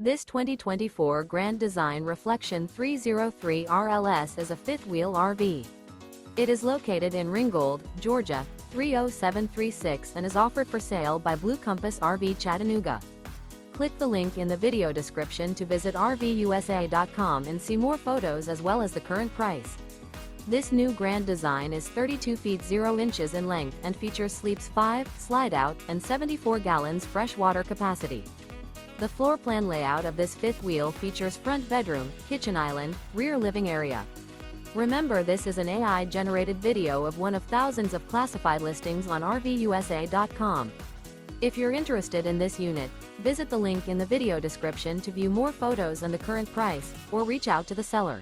This 2024 Grand Design Reflection 303 RLS is a fifth-wheel RV. It is located in Ringgold, Georgia, 30736 and is offered for sale by Blue Compass RV Chattanooga. Click the link in the video description to visit RVUSA.com and see more photos as well as the current price. This new Grand Design is 32 feet 0 inches in length and features sleeps 5, slide-out, and 74 gallons fresh water capacity. The floor plan layout of this fifth wheel features front bedroom, kitchen island, rear living area. Remember, this is an AI-generated video of one of thousands of classified listings on RVUSA.com. If you're interested in this unit, visit the link in the video description to view more photos and the current price, or reach out to the seller.